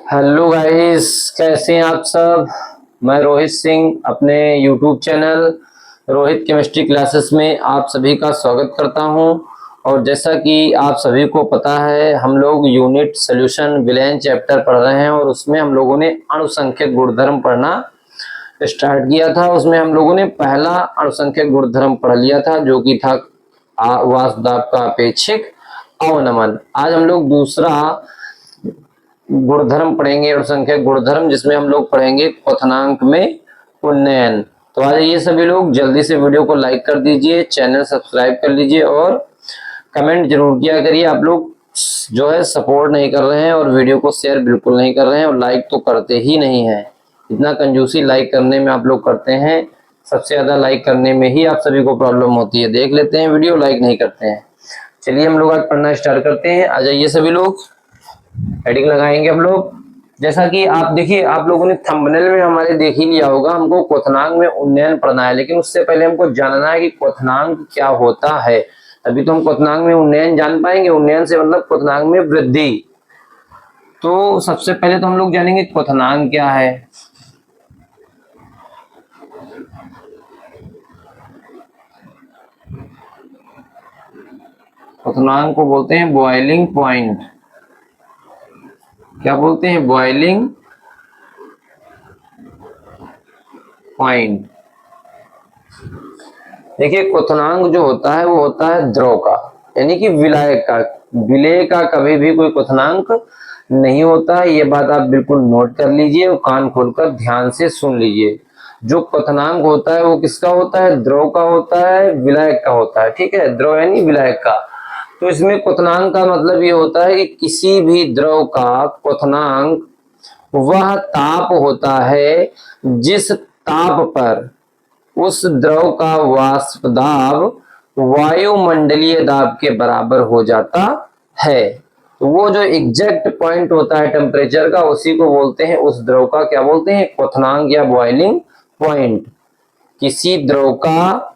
Hello guys, कैसे हैं आप सब। मैं रोहित सिंह अपने YouTube channel Rohit chemistry classes में आप सभी का स्वागत करता हूं। और जैसा कि आप सभी को पता है, हम लोग यूनिट सॉल्यूशन विलेन चैप्टर पढ़ रहे हैं और उसमें हम लोगों ने अणुसंख्यक गुणधर्म पढ़ना स्टार्ट किया था। उसमें हम लोगों ने पहला अणुसंख्यक गुणधर्म पढ़ लिया था जो कि था वाष्प दाब का अपेक्षिक अवनमन। आज हम लोग दूसरा गुणधर्म पढ़ेंगे और संख्या गुणधर्म, जिसमें हम लोग पढ़ेंगे क्वथनांक में उन्नयन। तो आज ये सभी लोग जल्दी से वीडियो को लाइक कर दीजिए, चैनल सब्सक्राइब कर लीजिए और कमेंट जरूर किया करिए। आप लोग जो है सपोर्ट नहीं कर रहे हैं और वीडियो को शेयर बिल्कुल नहीं कर रहे हैं और लाइक तो करते ही नहीं है। इतना कंजूसी लाइक करने में आप लोग करते हैं, सबसे ज्यादा लाइक करने में ही आप सभी को प्रॉब्लम होती है। देख लेते हैं वीडियो, लाइक नहीं करते हैं। चलिए हम लोग आज पढ़ना स्टार्ट करते हैं। आ जाइए सभी लोग, हेडिंग लगाएंगे हम लोग। जैसा कि आप देखिए, आप लोगों ने थंबनेल में हमारे देख ही लिया होगा, हमको क्वथनांक में उन्नयन पढ़ना है। लेकिन उससे पहले हमको जानना है कि क्वथनांक क्या होता है। अभी तो हम क्वथनांक में उन्नयन जान पाएंगे। उन्नयन से मतलब क्वथनांक में वृद्धि। तो सबसे पहले तो हम लोग जानेंगे क्वथनांक क्या है। क्वथनांक को बोलते हैं बॉइलिंग पॉइंट। क्या बोलते हैं? Boiling point. देखिए, क्वथनांक जो होता है वो होता है द्रव का, यानी कि विलायक का। विलेय का कभी भी कोई क्वथनांक नहीं होता है। ये बात आप बिल्कुल नोट कर लीजिए और कान खोलकर ध्यान से सुन लीजिए। जो क्वथनांक होता है वो किसका होता है? द्रव का होता है, विलायक का होता है। ठीक है, द्रव यानी विलायक का। तो इसमें क्वथनांक का मतलब ये होता है कि किसी भी द्रव का क्वथनांक वह ताप होता है जिस ताप पर उस द्रव का वाष्प दाब वायुमंडलीय दाब के बराबर हो जाता है। तो वो जो एग्जैक्ट पॉइंट होता है टेम्परेचर का, उसी को बोलते हैं, उस द्रव का क्या बोलते हैं? क्वथनांक या बॉइलिंग पॉइंट। किसी द्रव का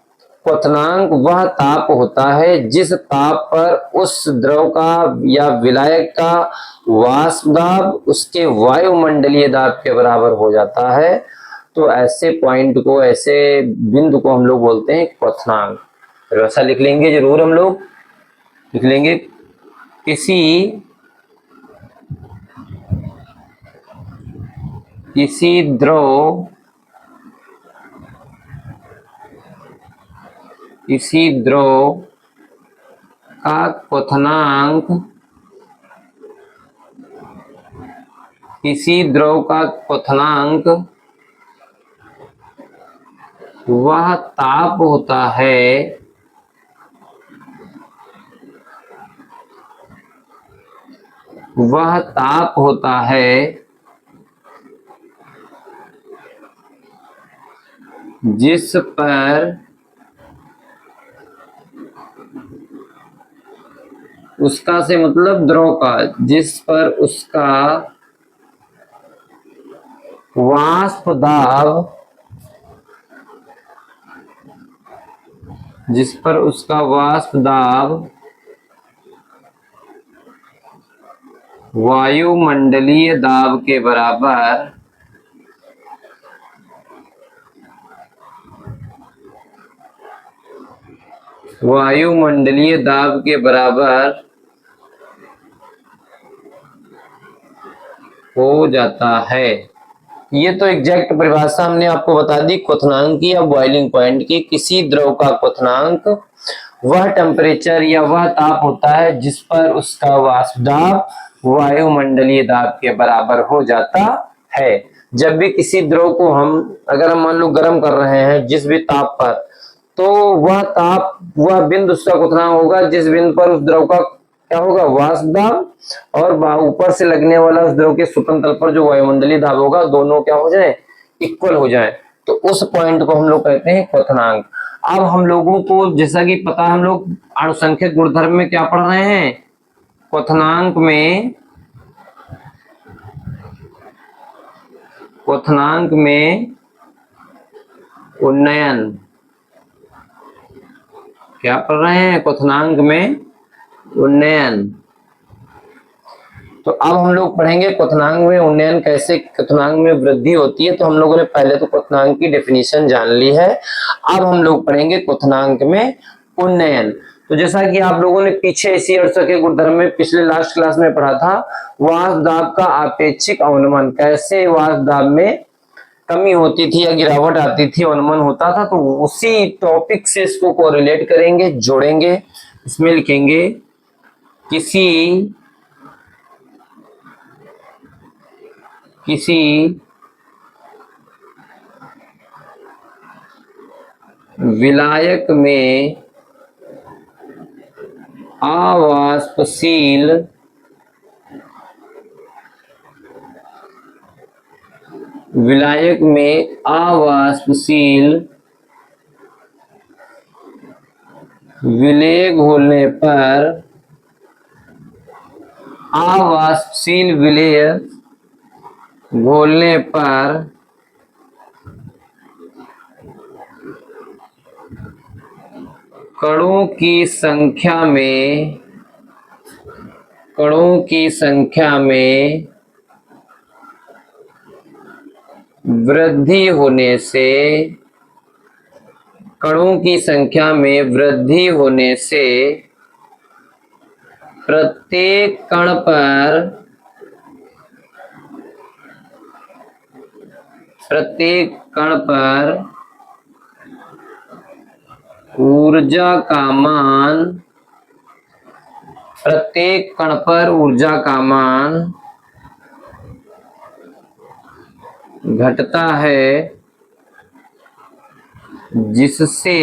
क्वथनांक वह ताप होता है जिस ताप पर उस द्रव का या विलायक का वाष्प दाब उसके वायुमंडलीय दाब के बराबर हो जाता है। तो ऐसे पॉइंट को, ऐसे बिंदु को हम लोग बोलते हैं क्वथनांक। तो ऐसा लिख लेंगे जरूर, हम लोग लिख लेंगे किसी किसी द्रव किसी द्रव का क्वथनांक किसी द्रव का क्वथनांक वह ताप होता है वह ताप होता है जिस पर उसका से मतलब द्रव का, जिस पर उसका वाष्प दाब जिस पर उसका वाष्प दाब वायुमंडलीय दाब के बराबर वायुमंडलीय दाब के बराबर हो जाता है। ये तो एग्जैक्ट परिभाषा हमने आपको बता दी क्वथनांक की या बॉइलिंग पॉइंट की। किसी द्रव का क्वथनांक वह टेम्परेचर या वह ताप होता है जिस पर उसका वाष्प दाब वायुमंडलीय दाब के बराबर हो जाता है। जब भी किसी द्रव को अगर हम मान लो गर्म कर रहे हैं जिस भी ताप पर, तो वह ताप, वह बिंदु उसका क्वथनांक होगा जिस बिंदु पर उस द्रव का क्या होगा? वाष्प दाब, और ऊपर से लगने वाला उस द्रव के सुपन तल पर जो वायुमंडलीय दाब होगा, दोनों क्या हो जाए? इक्वल हो जाए। तो उस पॉइंट को हम लोग कहते हैं क्वथनांक। अब हम लोगों को जैसा कि पता, हम लोग अणुसंख्यक गुणधर्म में क्या पढ़ रहे हैं? क्वथनांक में उन्नयन। क्या पढ़ रहे हैं? क्वथनांक में उन्नयन। तो अब हम लोग पढ़ेंगे क्वथनांक में उन्नयन कैसे क्वथनांक में वृद्धि होती है। तो हम लोगों ने पहले तो क्वथनांक की डेफिनेशन जान ली है, अब हम लोग पढ़ेंगे क्वथनांक में उन्नयन। तो जैसा कि आप लोगों ने पीछे इसी अर्थ के गुणधर्म में पिछले लास्ट क्लास में पढ़ा था, वाष्प दाब का आपेक्षिक अवनमन, कैसे वाष्प दाब में कमी होती थी या गिरावट आती थी, अवनमन होता था। तो उसी टॉपिक से इसको कोरिलेट करेंगे, जोड़ेंगे। इसमें लिखेंगे किसी विलायक में अवाष्पशील विलेय घोलने पर अवाष्पशील विलेय घोलने पर कणों की संख्या में वृद्धि होने से प्रत्येक कण पर ऊर्जा का मान घटता है, जिससे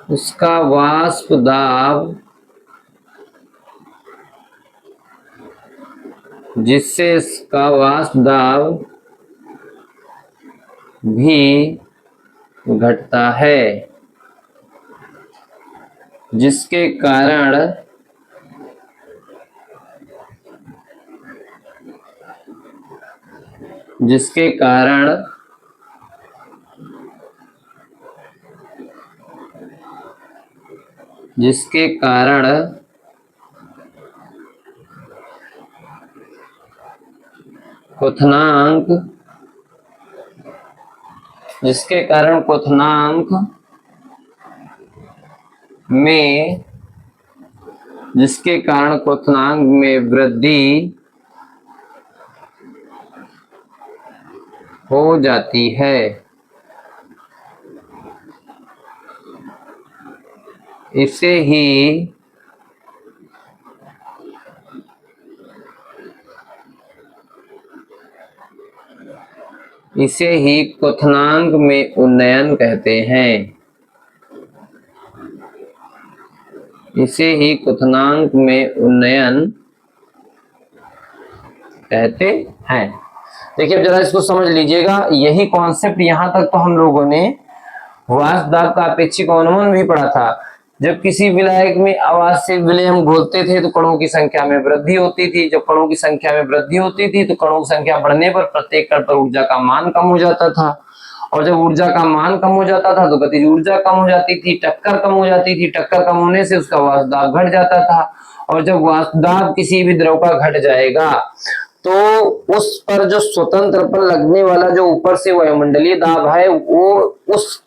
उसका वाष्प दाब भी घटता है, जिसके कारण क्वथनांक में वृद्धि हो जाती है। इसे ही क्वथनांक में उन्नयन कहते हैं। देखिए अब जरा इसको समझ लीजिएगा, यही कॉन्सेप्ट यहां तक तो हम लोगों ने वाष्प दाब का अपेक्षिक अवनमन भी पढ़ा था। जब किसी विलायक में अवाष्पशील विलेय हम घोलते थे तो कणों की संख्या में वृद्धि होती थी। जब कणों की संख्या में वृद्धि होती थी तो कणों की संख्या बढ़ने पर प्रत्येक कण पर ऊर्जा का मान कम हो जाता था, और जब ऊर्जा का मान कम हो जाता था तो गतिज ऊर्जा कम हो जाती थी, टक्कर कम हो जाती थी। टक्कर कम होने से उसका वाष्प दाब घट जाता था, और जब वाष्प दाब किसी भी द्रव का घट जाएगा तो उस पर जो स्वतंत्र पर लगने वाला जो ऊपर से वायुमंडलीय दाब है, वो उस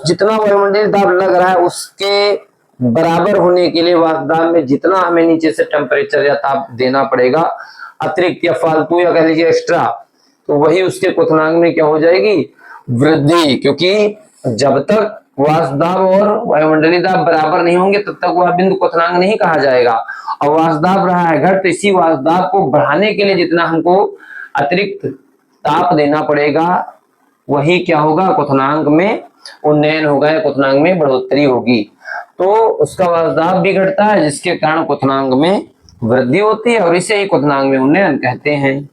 जितना वायुमंडलीय दाब लग रहा है उसके बराबर होने के लिए वाष्प दाब में जितना हमें नीचे से टेम्परेचर या ताप देना पड़ेगा, अतिरिक्त या फालतू या कह लीजिए एक्स्ट्रा, तो वही उसके क्वथनांक में क्या हो जाएगी, वृद्धि। क्योंकि जब तक वाष्प दाब और वायुमंडलीय दाब बराबर नहीं होंगे तब तक वह बिंदु क्वथनांक नहीं कहा जाएगा। और वाष्प दाब रहा है घट, तो इसी वाष्प दाब को बढ़ाने के लिए जितना हमको अतिरिक्त ताप देना पड़ेगा वही क्या होगा, क्वथनांक में उन्नयन होगा या क्वथनांक में बढ़ोतरी होगी। तो उसका वाष्प दाब भी घटता है जिसके कारण क्वथनांक में वृद्धि होती है, और इसे ही क्वथनांक में उन्नयन कहते हैं।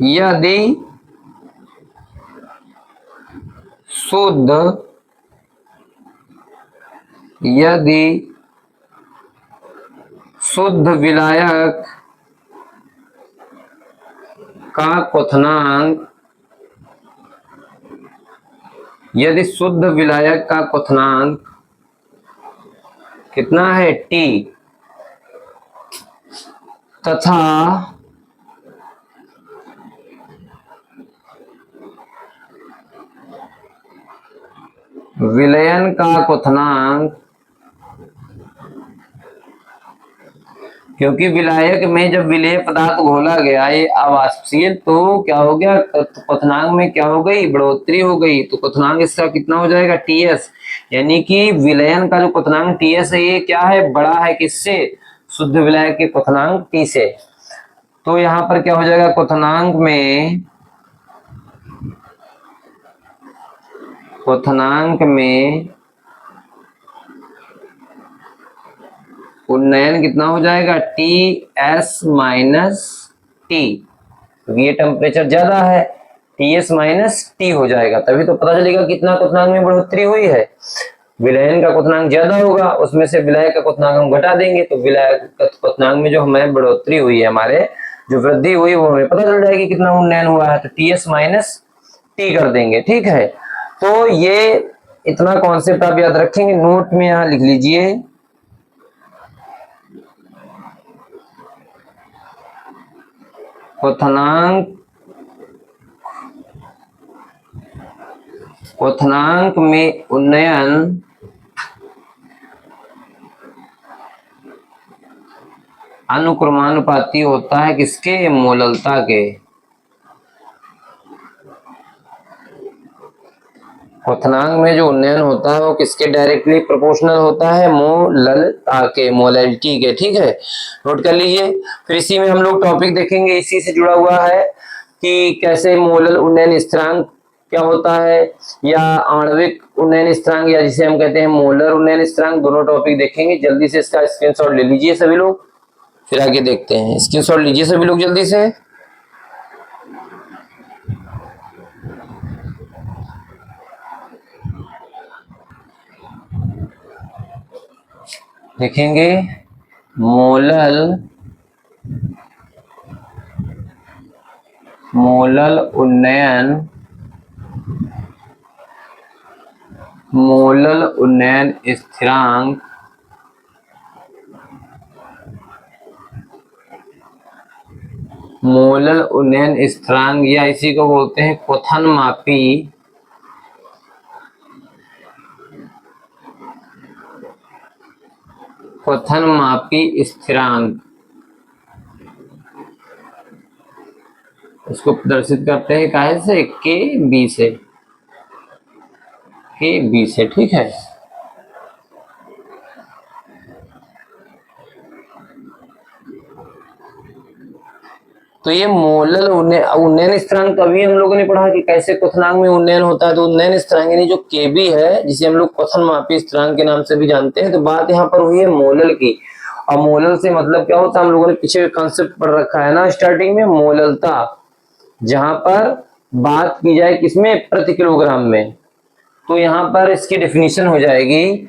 यदि शुद्ध विलायक का क्वथनांक यदि शुद्ध विलायक का क्वथनांक कितना है T तथा विलयन का क्वथनांक, क्योंकि विलायक में जब विलेय पदार्थ घोला गया ये अवाष्पशील, तो क्या हो गया, क्वथनांक में क्या हो गई, बढ़ोतरी हो गई। तो क्वथनांक इसका कितना हो जाएगा, टीएस। यानी कि विलयन का जो क्वथनांक टीएस है ये क्या है, बड़ा है किससे, शुद्ध विलायक के क्वथनांक टी से। तो यहां पर क्या हो जाएगा, क्वथनांक में उन्नयन कितना हो जाएगा, टी एस माइनस टी, ये टेम्परेचर ज्यादा है, टी एस माइनस टी हो जाएगा। तभी तो पता चलेगा कितना क्वथनांक में बढ़ोतरी हुई है। विलयन का क्वथनांक ज्यादा होगा, उसमें से विलायक का क्वथनांक हम घटा देंगे, तो विलायक का क्वथनांक में जो हमें बढ़ोतरी हुई है, हमारे जो वृद्धि हुई, वो हमें पता चल जाएगी कितना उन्नयन हुआ है। तो टी एस माइनस टी कर देंगे, ठीक है। तो ये इतना कॉन्सेप्ट आप याद रखेंगे, नोट में यहां लिख लीजिए। क्वथनांक में उन्नयन अनुक्रमानुपाती होता है किसके, मोललता के। क्वथनांक में जो उन्नयन होता है वो किसके डायरेक्टली प्रोपोर्शनल होता है, मोललता के, मोलैलिटी के, ठीक है, नोट कर लीजिए। फिर इसी में हम लोग टॉपिक देखेंगे, इसी से जुड़ा हुआ है कि कैसे मोलल उन्नयन स्थिरांक क्या होता है, या आणविक उन्नयन स्थिरांक, या जिसे हम कहते हैं मोलर उन्नयन स्थिरांक, दोनों टॉपिक देखेंगे। जल्दी से इसका स्क्रीनशॉट ले लीजिए सभी लोग, फिर आगे देखते हैं। स्क्रीनशॉट लीजिए सभी लोग जल्दी से। देखेंगे मोलल उन्नयन स्थिरांक मोलल उन्नयन स्थिरांक, या इसी को बोलते हैं क्वथन मापी स्थिरांक। इसको प्रदर्शित करते हैं काहे से, के बी से, ठीक है। तो ये मोलल उन्नयन स्थिरांक अभी हम लोगों ने पढ़ा कि कैसे क्वथनांक में उन्नयन होता है। तो उन्नयन स्थिरांक यानी जो केबी है, जिसे हम लोग क्वथन मापी स्थिरांक के नाम से भी जानते हैं। तो बात यहाँ पर हुई है मोलल की, और मोलल से मतलब क्या होता है, हम लोगों ने पीछे कंसेप्ट पढ़ रखा है ना स्टार्टिंग में, मोललता, जहां पर बात की जाए किसमें, प्रति किलोग्राम में। तो यहाँ पर इसकी डेफिनेशन हो जाएगी,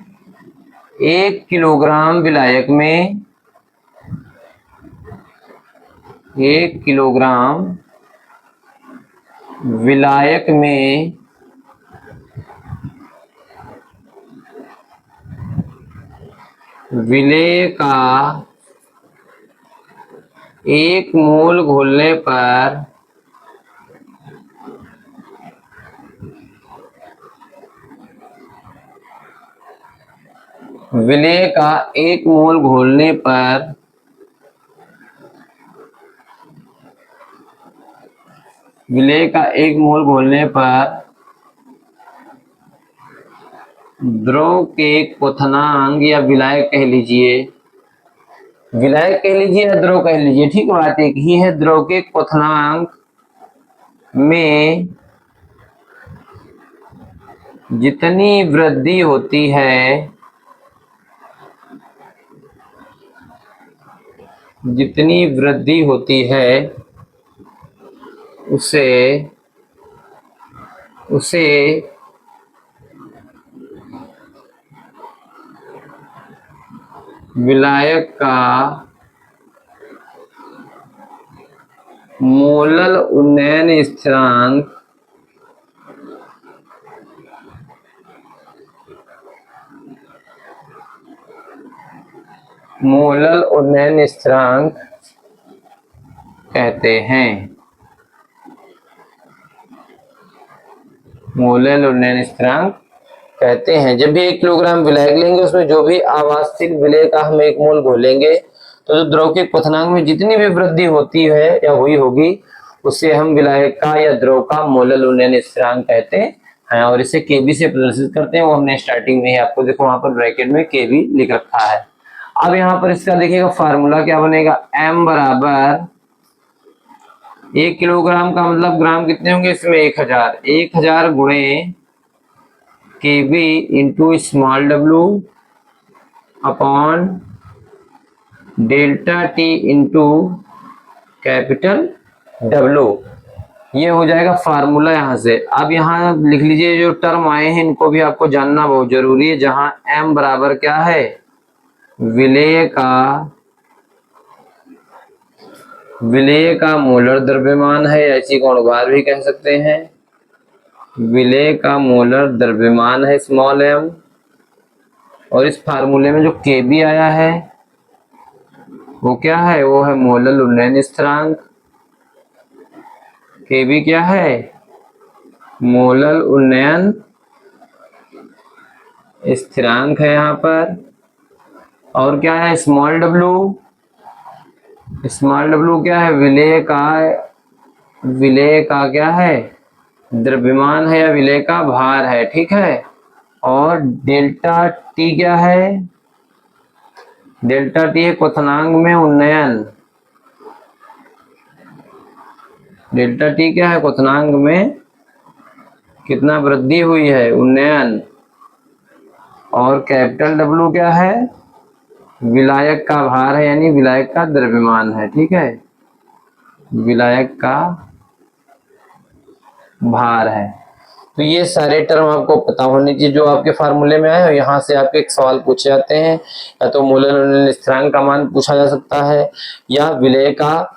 1 किलोग्राम विलायक में 1 किलोग्राम विलायक में विलेय का 1 मोल घोलने पर विलेय का 1 मोल घोलने पर विलेय का 1 मोल घोलने पर द्रव के क्वथनांक, या विलायक कह लीजिए, विलायक कह लीजिए या द्रव कह लीजिए, ठीक, बात एक ही है। द्रव के क्वथनांक में जितनी वृद्धि होती है, उसे विलायक का मोलल उन्नयन स्थिरांक मोलल उन्नयन स्थिरांक कहते हैं। मोलल उन्नयन स्थिरांक कहते हैं। जब भी 1 किलोग्राम विलायक लेंगे उसमें जो भी आवासशिल विलेय का हम 1 मोल घोलेंगे तो जो द्रव के क्वथनांक में जितनी भी वृद्धि होती है या हुई होगी उसे हम विलायक का या द्रव का मोलल उन्नयन स्थिरांक कहते हैं और इसे केबी से प्रदर्शित करते हैं। वो हमने स्टार्टिंग में ही आपको देखो वहां पर ब्रैकेट में केबी लिख रखा है। अब यहाँ पर इसका देखिएगा फार्मूला क्या बनेगा, m बराबर 1 किलोग्राम का मतलब ग्राम कितने होंगे इसमें 1000 गुणे KB into small W upon delta T into capital W. ये हो जाएगा फार्मूला यहाँ से। अब यहाँ लिख लीजिए जो टर्म आए हैं इनको भी आपको जानना बहुत जरूरी है। जहां m बराबर क्या है, विलेय का मोलर द्रव्यमान है, ऐसी गुणवार भी कह सकते हैं। विलेय का मोलर द्रव्यमान है स्मॉल m, और इस फार्मूले में जो केबी आया है वो क्या है, वो है मोलल उन्नयन स्थिरांक। केबी क्या है, मोलल उन्नयन स्थिरांक है यहाँ पर। और क्या है स्मॉल डब्लू, स्मॉल डब्लू क्या है, विलेय का क्या है, द्रव्यमान है या विलेय का भार है, ठीक है। और डेल्टा टी क्या है, डेल्टा टी है क्वथनांक में उन्नयन। डेल्टा टी क्या है, क्वथनांक में कितना वृद्धि हुई है, उन्नयन। और कैपिटल डब्लू क्या है, विलायक का भार है यानी विलायक का द्रव्यमान है, ठीक है, विलायक का भार है। तो ये सारे टर्म आपको पता होने चाहिए जो आपके फार्मूले में आए। और यहाँ से आपके एक सवाल पूछे जाते हैं, या तो मोलर उन्नयन स्थिरांक का मान पूछा जा सकता है, या विलेय का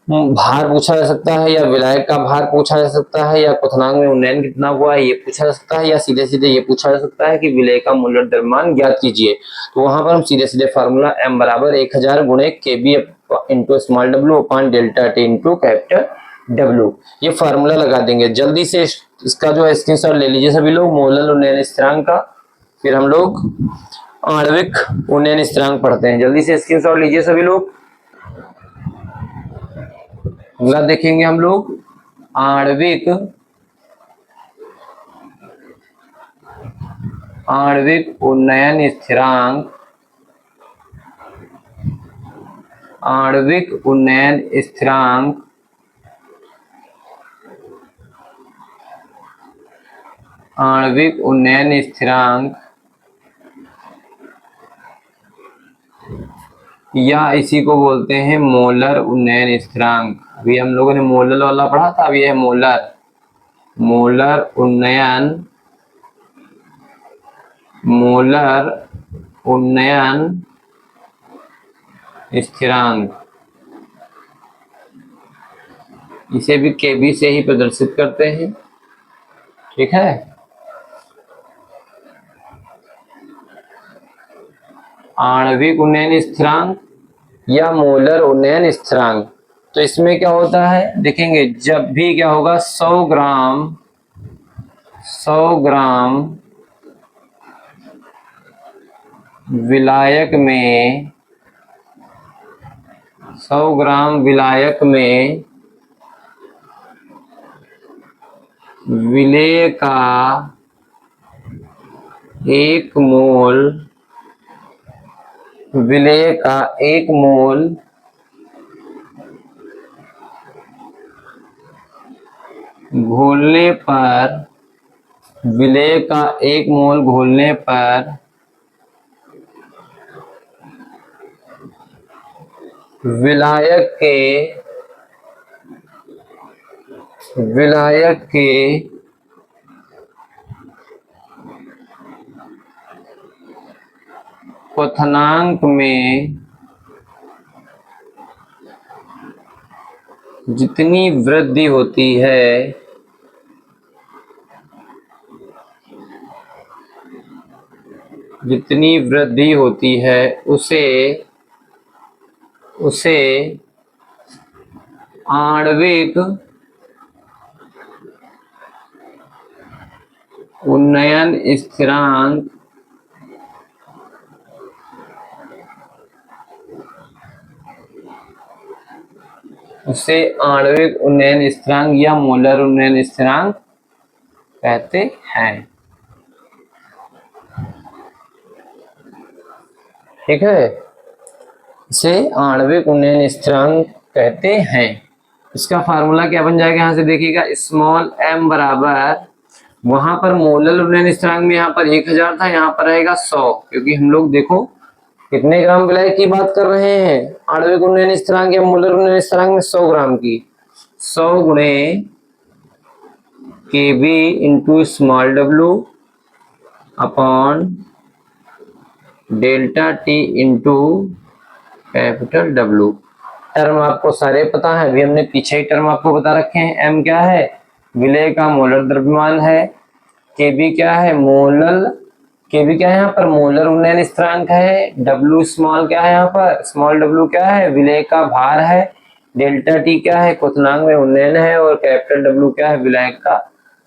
भार पूछा जा सकता है, या विलायक का भार पूछा जा सकता है, या क्वथनांक में उन्नयन कितना हुआ है ये पूछा जा सकता है, या सीधे सीधे ये पूछा जा सकता है कि विलेय का मोलर द्रव्यमान ज्ञात कीजिए। तो वहां पर हम सीधे सीधे फार्मूला m बराबर 1000 गुणे KB into small W upon delta T into capital W, ये फार्मूला लगा देंगे। जल्दी से इसका जो है स्क्रीनशॉट ले लीजिए सभी लोग, मोलल उन्नयन स्थिरांक का। फिर हम लोग आणविक उन्नयन स्थिरांक पढ़ते हैं। जल्दी से स्क्रीनशॉट लीजिए सभी लोग। अगला देखेंगे हम लोग आणविक उन्नयन स्थिरांक। आणविक उन्नयन स्थिरांक या इसी को बोलते हैं मोलर उन्नयन स्थिरांक। अभी हम लोगों ने मोलर वाला पढ़ा था, अब ये है मोलर उन्नयन स्थिरांक। इसे भी केबी से ही प्रदर्शित करते हैं, ठीक है। आणविक उन्नयन स्थिरांक या मोलर उन्नयन स्थिरांक। तो इसमें क्या होता है देखेंगे, जब भी क्या होगा 100 ग्राम विलायक में 100 ग्राम विलायक में विलेय का 1 मोल घोलने पर, विलेय का 1 मोल घोलने पर विलायक के क्वथनांक में जितनी वृद्धि होती है जितनी वृद्धि होती है उसे आणविक उन्नयन स्थिरांक या मोलर उन्नयन स्थिरांक कहते हैं। ठीक है, इसे आणविक उन्नयन स्थिरांक कहते हैं। इसका फार्मूला क्या बन जाएगा, यहां से देखिएगा, स्मॉल m बराबर, वहां पर मोलर उन्नयन स्थिरांक में यहाँ पर 1000 था, यहाँ पर रहेगा 100, क्योंकि हम लोग देखो कितने ग्राम विलायक की बात कर रहे हैं, आणविक उन्नयन स्थिरांक या मोलर उन्नयन स्थिरांक में 100 ग्राम की। 100 गुणे Kb into small w upon delta T into capital W। Term आपको सारे पता है, अभी हमने पीछे ही टर्म आपको बता रखे हैं। m क्या है, विलेय का मोलर द्रव्यमान है। Kb क्या है, Kb क्या है यहाँ पर, मोलर उन्नयन स्थिरांक है। W स्मॉल क्या है यहाँ पर, स्मॉल w क्या है, विलेय का भार है। डेल्टा टी क्या है, क्वथनांक में उन्नयन है। और कैपिटल W क्या है, विलायक का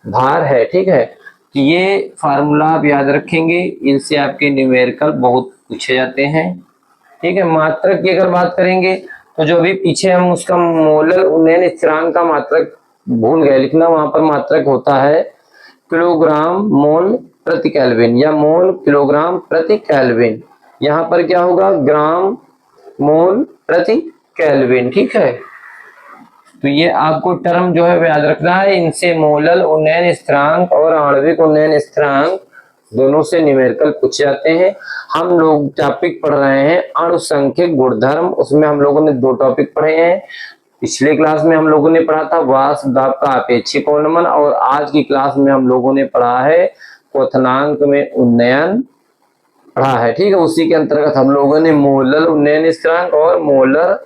भार है। ठीक है, तो ये फार्मूला आप याद रखेंगे, इनसे आपके न्यूमेरिकल बहुत पूछे जाते हैं। ठीक है, मात्रक की अगर बात करेंगे तो जो भी पीछे हम उसका मोलर उन्नयन स्थिरांक का मात्रक भूल गए लिखना, वहां पर मात्रक होता है किलोग्राम मोल प्रति केल्विन या मोल किलोग्राम प्रति केल्विन। यहाँ पर क्या होगा, ग्राम मोल प्रति केल्विन। ठीक है, तो ये आपको टर्म जो है वो याद रखना है। इनसे मोलर उन्नयन स्थिरांक और आणविक उन्नयन स्थिरांक दोनों से न्यूमेरिकल पूछे जाते हैं। हम लोग टॉपिक पढ़ रहे हैं अणुसंख्यक गुणधर्म, उसमें हम लोगों ने 2 टॉपिक पढ़े हैं। पिछले क्लास में हम लोगों ने पढ़ा था वाष्प दाब का अपेक्षिक अवनमन, और आज की क्लास में हम लोगों ने पढ़ा है क्वथनांक में उन्नयन पढ़ा है। ठीक है, उसी के अंतर्गत हम लोगों ने मोलर उन्नयन स्थिरांक और मोलर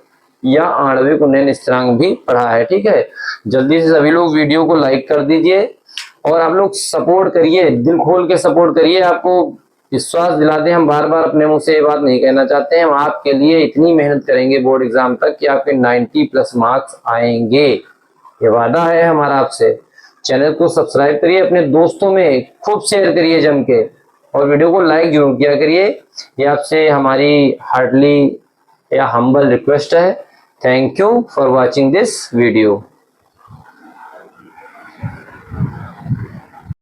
या आणविक उन्नयन स्थिरांक भी पढ़ा है। ठीक है, जल्दी से सभी लोग वीडियो को लाइक कर दीजिए और आप लोग सपोर्ट करिए, दिल खोल के सपोर्ट करिए। आपको विश्वास दिलाते हैं, हम बार बार अपने मुंह से ये बात नहीं कहना चाहते हैं, हम आपके लिए इतनी मेहनत करेंगे बोर्ड एग्जाम तक कि आपके 90+ मार्क्स आएंगे, ये वादा है हमारा आपसे। चैनल को सब्सक्राइब करिए, अपने दोस्तों में खूब शेयर करिए जम के, और वीडियो को लाइक जरूर किया करिए। ये आपसे हमारी हार्डली या हम्बल रिक्वेस्ट है। Thank you for watching this video.